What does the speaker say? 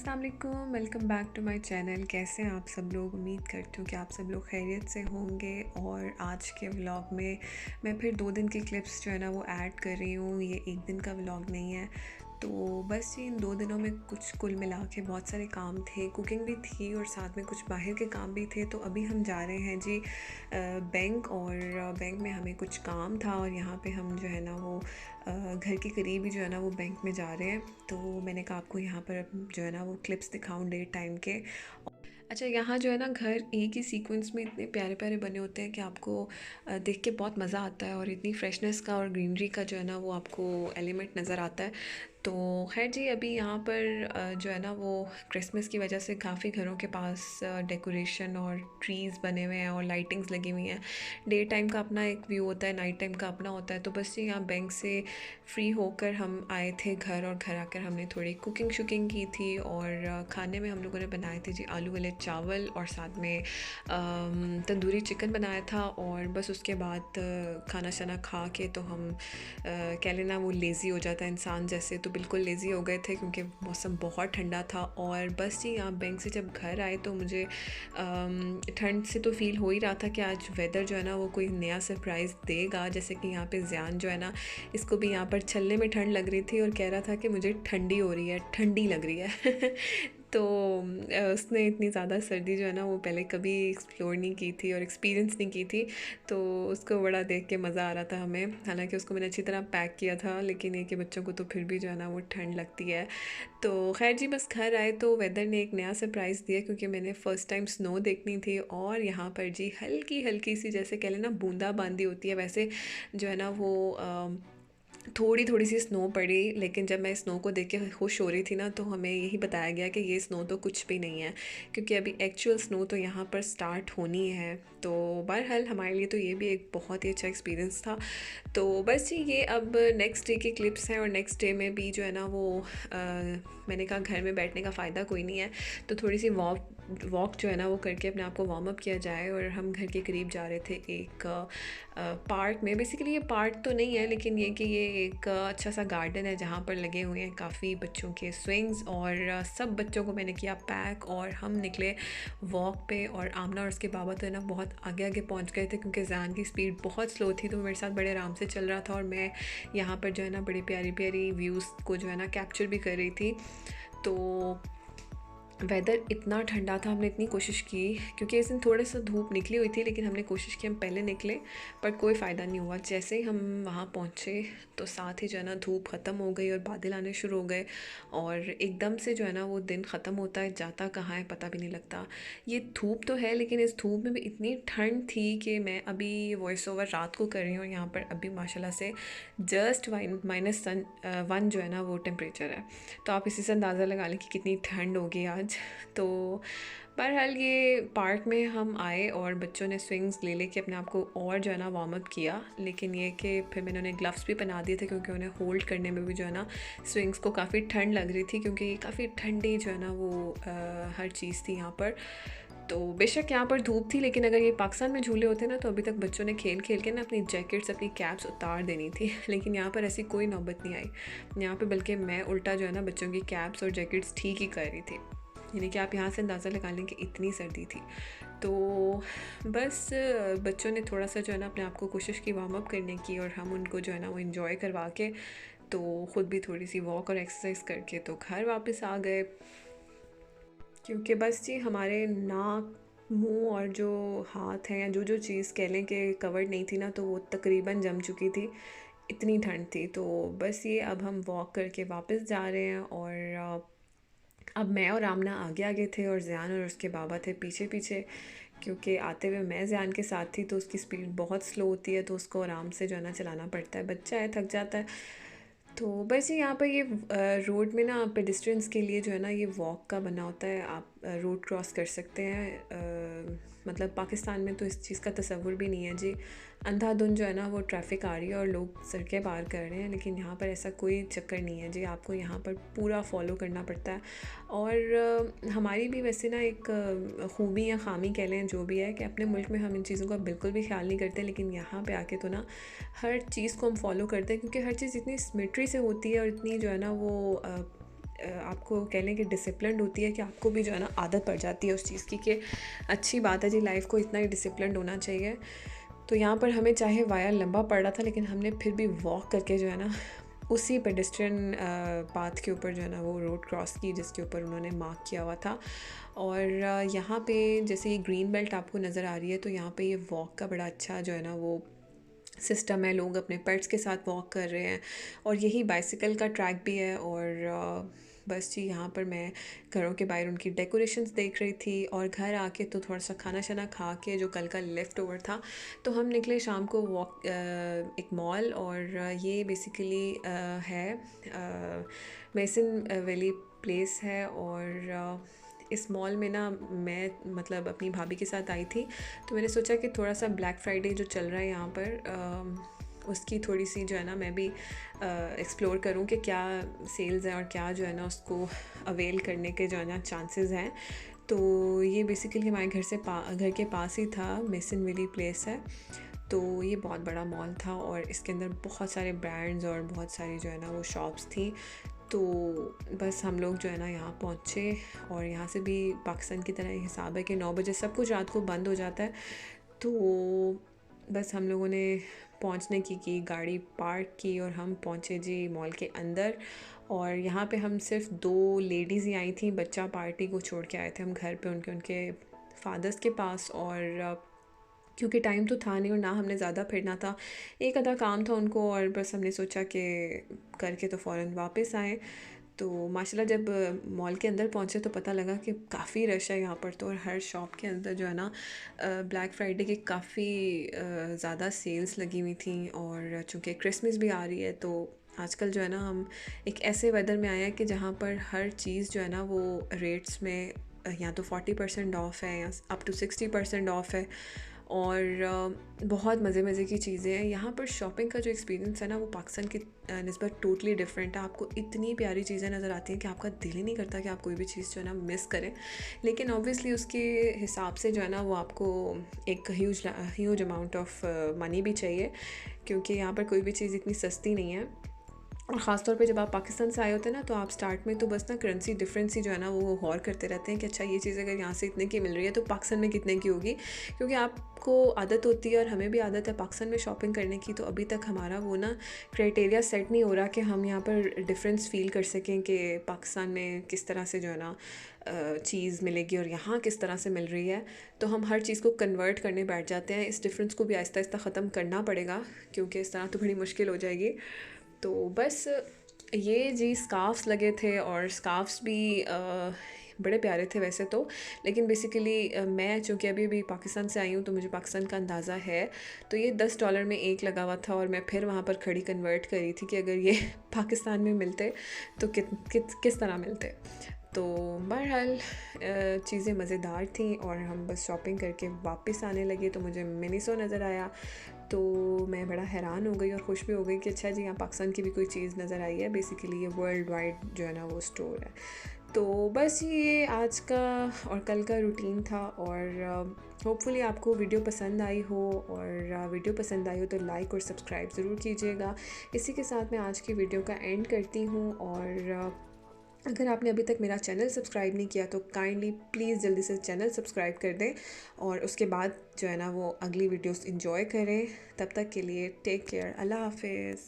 अस्सलाम वालेकुम, welcome back to my channel. कैसे हैं आप सब लोग? उम्मीद करती हूँ कि आप सब लोग खैरियत से होंगे। और आज के व्लॉग में मैं फिर 2 दिन की क्लिप्स जो है ना वो ऐड कर रही हूँ। ये एक दिन का व्लॉग नहीं है। तो बस ये इन 2 दिनों में कुछ कुल मिला के बहुत सारे काम थे, कुकिंग भी थी और साथ में कुछ बाहर के काम भी थे। तो अभी हम जा रहे हैं जी बैंक, और बैंक में हमें कुछ काम था और यहाँ पे हम जो है ना वो घर के करीब ही जो है ना वो बैंक में जा रहे हैं। तो मैंने कहा आपको यहाँ पर जो है ना वो क्लिप्स दिखाऊं डे टाइम के। अच्छा, यहाँ जो है ना घर एक ही सीक्वेंस में इतने प्यारे प्यारे बने होते हैं कि आपको देख के बहुत मज़ा आता है, और इतनी फ्रेशनेस का और ग्रीनरी का जो है ना वो आपको एलिमेंट नज़र आता है। तो खैर जी, अभी यहाँ पर जो है ना वो क्रिसमस की वजह से काफ़ी घरों के पास डेकोरेशन और ट्रीज़ बने हुए हैं और लाइटिंग्स लगी हुई हैं। डे टाइम का अपना एक व्यू होता है, नाइट टाइम का अपना होता है। तो बस जी यहाँ बैंक से फ्री होकर हम आए थे घर, और घर आकर हमने थोड़ी कुकिंग शुकिंग की थी। और खाने में हम लोगों ने बनाए थे जी आलू वाले चावल, और साथ में तंदूरी चिकन बनाया था। और बस उसके बाद खाना शाना खा के तो हम कह लेना वो लेज़ी हो जाता है इंसान जैसे, तो बिल्कुल लेज़ी हो गए थे क्योंकि मौसम बहुत ठंडा था। और बस जी यहाँ बैंक से जब घर आए तो मुझे ठंड से तो फ़ील हो ही रहा था कि आज वेदर जो है ना वो कोई नया सरप्राइज़ देगा। जैसे कि यहाँ पे ज़ियान जो है ना, इसको भी यहाँ पर छल्ले में ठंड लग रही थी और कह रहा था कि मुझे ठंडी हो रही है, ठंडी लग रही है। तो उसने इतनी ज़्यादा सर्दी जो है ना वो पहले कभी एक्सप्लोर नहीं की थी और एक्सपीरियंस नहीं की थी। तो उसको बड़ा देख के मज़ा आ रहा था हमें। हालांकि उसको मैंने अच्छी तरह पैक किया था, लेकिन ये कि बच्चों को तो फिर भी जो है ना वो ठंड लगती है। तो खैर जी, बस घर आए तो वेदर ने एक नया सरप्राइज़ दिया, क्योंकि मैंने फ़र्स्ट टाइम स्नो देखनी थी। और यहाँ पर जी हल्की हल्की सी, जैसे कह लें ना बूंदाबांदी होती है, वैसे जो है ना वो थोड़ी थोड़ी सी स्नो पड़ी। लेकिन जब मैं स्नो को देख के खुश हो रही थी ना, तो हमें यही बताया गया कि ये स्नो तो कुछ भी नहीं है, क्योंकि अभी एक्चुअल स्नो तो यहाँ पर स्टार्ट होनी है। तो बहरहाल हमारे लिए तो ये भी एक बहुत ही अच्छा एक्सपीरियंस था। तो बस जी ये अब नेक्स्ट डे की क्लिप्स हैं, और नेक्स्ट डे में भी जो है ना वो मैंने कहा घर में बैठने का फ़ायदा कोई नहीं है, तो थोड़ी सी वॉक जो है ना वो करके अपने आप को वार्म अप किया जाए। और हम घर के करीब जा रहे थे एक पार्क में। बेसिकली ये पार्क तो नहीं है, लेकिन ये कि ये एक अच्छा सा गार्डन है जहाँ पर लगे हुए हैं काफ़ी बच्चों के स्विंग्स। और सब बच्चों को मैंने किया पैक, और हम निकले वॉक पे। और आमना और उसके बाबा तो है ना बहुत आगे आगे पहुँच गए थे, क्योंकि ज़ान की स्पीड बहुत स्लो थी, तो मेरे साथ बड़े आराम से चल रहा था। और मैं यहाँ पर जो है ना बड़ी प्यारी प्यारी व्यूज़ को जो है ना कैप्चर भी कर रही थी। तो वेदर इतना ठंडा था, हमने इतनी कोशिश की, क्योंकि इस दिन थोड़ा सा धूप निकली हुई थी, लेकिन हमने कोशिश की हम पहले निकले, पर कोई फ़ायदा नहीं हुआ। जैसे ही हम वहाँ पहुँचे तो साथ ही जो है ना धूप ख़त्म हो गई और बादल आने शुरू हो गए, और एकदम से जो है ना वो दिन ख़त्म होता है, जाता कहाँ है पता भी नहीं लगता। ये धूप तो है, लेकिन इस धूप में भी इतनी ठंड थी कि मैं अभी वॉइस ओवर रात को कर रही हूँ। यहाँ पर अभी माशाल्लाह से जस्ट -1 जो है ना वो टेम्परेचर है। तो आप इसी से अंदाज़ा लगा लें कि कितनी ठंड होगी आज। तो बहरहाल ये पार्क में हम आए और बच्चों ने स्विंग्स ले लेके अपने आप को और जो है ना वार्म अप किया। लेकिन ये कि फिर मैंने उन्हें ग्लव्स भी पहना दिए थे, क्योंकि उन्हें होल्ड करने में भी जो है ना स्विंग्स को काफ़ी ठंड लग रही थी, क्योंकि काफ़ी ठंडी जो है ना वो हर चीज़ थी यहाँ पर। तो बेशक यहाँ पर धूप थी, लेकिन अगर ये पाकिस्तान में झूले होते ना तो अभी तक बच्चों ने खेल खेल के ना अपनी जैकेट्स, अपनी कैप्स उतार देनी थी। लेकिन यहाँ पर ऐसी कोई नौबत नहीं आई। यहाँ पे बल्कि मैं उल्टा जो है ना बच्चों की कैप्स और जैकेट्स ठीक ही कर रही थी। यानी कि आप यहाँ से अंदाज़ा लगा लें कि इतनी सर्दी थी। तो बस बच्चों ने थोड़ा सा जो है ना अपने आप को कोशिश की वार्म अप करने की, और हम उनको जो है ना वो इन्जॉय करवा के तो ख़ुद भी थोड़ी सी वॉक और एक्सरसाइज करके तो घर वापस आ गए। क्योंकि बस जी हमारे नाक, मुंह और जो हाथ हैं, या जो जो चीज़ कह लें कि कवर्ड नहीं थी ना, तो वो तकरीबन जम चुकी थी, इतनी ठंड थी। तो बस ये अब हम वॉक करके वापस जा रहे हैं। और अब मैं और आमना आगे आगे थे, और ज़ियान और उसके बाबा थे पीछे पीछे, क्योंकि आते हुए मैं ज़ियान के साथ थी, तो उसकी स्पीड बहुत स्लो होती है, तो उसको आराम से जो है ना चलाना पड़ता है, बच्चा है थक जाता है। तो बस यहाँ पर ये रोड में ना पेडिस्ट्रियंस के लिए जो है ना ये वॉक का बना होता है, आप रोड क्रॉस कर सकते हैं। मतलब पाकिस्तान में तो इस चीज़ का तसव्वुर भी नहीं है जी। अंधाधुंध जो है ना वो ट्रैफिक आ रही है और लोग सड़कें पार कर रहे हैं, लेकिन यहाँ पर ऐसा कोई चक्कर नहीं है जी। आपको यहाँ पर पूरा फॉलो करना पड़ता है। और हमारी भी वैसे ना एक खूबी या ख़ामी कह लें, जो भी है, कि अपने मुल्क में हम इन चीज़ों का बिल्कुल भी ख्याल नहीं करते, लेकिन यहाँ पे आके तो ना हर चीज़ को हम फॉलो करते हैं, क्योंकि हर चीज़ इतनी सिमेट्री से होती है और इतनी जो है ना वो आपको कह लें कि डिसिप्लिन्ड होती है कि आपको भी जो है ना आदत पड़ जाती है उस चीज़ की कि अच्छी बात है जी, लाइफ को इतना ही डिसिप्लिन्ड होना चाहिए। तो यहाँ पर हमें चाहे वाया लंबा पड़ रहा था, लेकिन हमने फिर भी वॉक करके जो है ना उसी पेडेस्ट्रियन पाथ के ऊपर जो है ना वो रोड क्रॉस की जिसके ऊपर उन्होंने मार्क किया हुआ था। और यहाँ पे जैसे ये ग्रीन बेल्ट आपको नज़र आ रही है, तो यहाँ पे ये वॉक का बड़ा अच्छा जो है ना वो सिस्टम है। लोग अपने पेट्स के साथ वॉक कर रहे हैं और यही बाइसिकल का ट्रैक भी है। और बस जी, यहाँ पर मैं घरों के बाहर उनकी डेकोरेशंस देख रही थी और घर आके तो थोड़ा सा खाना शाना खा के जो कल का लेफ़्ट ओवर था, तो हम निकले शाम को वॉक एक मॉल। और ये बेसिकली है मेसन वैली प्लेस है। और इस मॉल में ना मैं मतलब अपनी भाभी के साथ आई थी, तो मैंने सोचा कि थोड़ा सा ब्लैक फ्राइडे जो चल रहा है यहाँ पर उसकी थोड़ी सी जो है ना मैं भी एक्सप्लोर करूँ कि क्या सेल्स हैं और क्या जो है ना उसको अवेल करने के जो है ना चांसेस हैं। तो ये बेसिकली हमारे घर के पास ही था, मेसन वैली प्लेस है। तो ये बहुत बड़ा मॉल था और इसके अंदर बहुत सारे ब्रांड्स और बहुत सारी जो है ना वो शॉप्स थी। तो बस हम लोग जो है ना यहाँ पहुँचे और यहाँ से भी पाकिस्तान की तरह हिसाब है कि 9 बजे सब कुछ रात को बंद हो जाता है। तो बस हम लोगों ने पहुँचने की गाड़ी पार्क की और हम पहुँचे जी मॉल के अंदर। और यहाँ पे हम सिर्फ 2 लेडीज़ ही आई थी, बच्चा पार्टी को छोड़ के आए थे हम घर पे उनके फादर्स के पास। और क्योंकि टाइम तो था नहीं और ना हमने ज़्यादा फिरना था, एक आधा काम था उनको और बस हमने सोचा कि करके तो फ़ौरन वापस आए। तो माशाल्लाह जब मॉल के अंदर पहुँचे तो पता लगा कि काफ़ी रश है यहाँ पर। तो और हर शॉप के अंदर जो है ना ब्लैक फ्राइडे की काफ़ी ज़्यादा सेल्स लगी हुई थी। और चूँकि क्रिसमस भी आ रही है, तो आजकल जो है ना हम एक ऐसे वेदर में आए हैं कि जहाँ पर हर चीज़ जो है ना वो रेट्स में या तो 40% ऑफ़ है या अप टू 60% ऑफ़ है। और बहुत मज़े की चीज़ें हैं यहाँ पर। शॉपिंग का जो एक्सपीरियंस है ना वो पाकिस्तान की निस्बत टोटली डिफरेंट है। आपको इतनी प्यारी चीज़ें नज़र आती हैं कि आपका दिल ही नहीं करता कि आप कोई भी चीज़ जो है ना मिस करें। लेकिन ऑब्वियसली उसके हिसाब से जो है ना वो आपको एक ह्यूज अमाउंट ऑफ मनी भी चाहिए, क्योंकि यहाँ पर कोई भी चीज़ इतनी सस्ती नहीं है। और ख़ास तौर पे जब आप पाकिस्तान से आए होते हैं ना, तो आप स्टार्ट में तो बस ना करेंसी डिफरेंस ही जो है ना वो गौर करते रहते हैं कि अच्छा ये चीज़ अगर यहाँ से इतने की मिल रही है तो पाकिस्तान में कितने की होगी। क्योंकि आपको आदत होती है और हमें भी आदत है पाकिस्तान में शॉपिंग करने की, तो अभी तक हमारा वो ना क्राइटेरिया सेट नहीं हो रहा कि हम यहाँ पर डिफरेंस फ़ील कर सकें कि पाकिस्तान में किस तरह से जो है ना चीज़ मिलेगी और यहाँ किस तरह से मिल रही है। तो हम हर चीज़ को कन्वर्ट करने बैठ जाते हैं। इस डिफरेंस को भी आहिस्ता आहिस्ता ख़त्म करना पड़ेगा, क्योंकि इस तरह तो बड़ी मुश्किल हो जाएगी। तो बस ये जी स्कार्फ्स लगे थे और स्कार्फ्स भी बड़े प्यारे थे वैसे तो। लेकिन बेसिकली मैं चूँकि अभी भी पाकिस्तान से आई हूँ तो मुझे पाकिस्तान का अंदाज़ा है। तो ये $10 में एक लगा हुआ था और मैं फिर वहाँ पर खड़ी कन्वर्ट करी थी कि अगर ये पाकिस्तान में मिलते तो किस तरह मिलते। तो बहरहाल चीज़ें मज़ेदार थी और हम बस शॉपिंग करके वापस आने लगे तो मुझे मिनीसो नज़र आया। तो मैं बड़ा हैरान हो गई और खुश भी हो गई कि अच्छा जी यहाँ पाकिस्तान की भी कोई चीज़ नज़र आई है। बेसिकली ये वर्ल्ड वाइड जो है ना वो स्टोर है। तो बस ये आज का और कल का रूटीन था। और होपफुली आपको वीडियो पसंद आई हो, और वीडियो पसंद आई हो तो लाइक और सब्सक्राइब ज़रूर कीजिएगा। इसी के साथ मैं आज की वीडियो का एंड करती हूँ। और अगर आपने अभी तक मेरा चैनल सब्सक्राइब नहीं किया तो काइंडली प्लीज़ जल्दी से चैनल सब्सक्राइब कर दें और उसके बाद जो है ना वो अगली वीडियोस एंजॉय करें। तब तक के लिए टेक केयर, अल्लाह हाफिज़।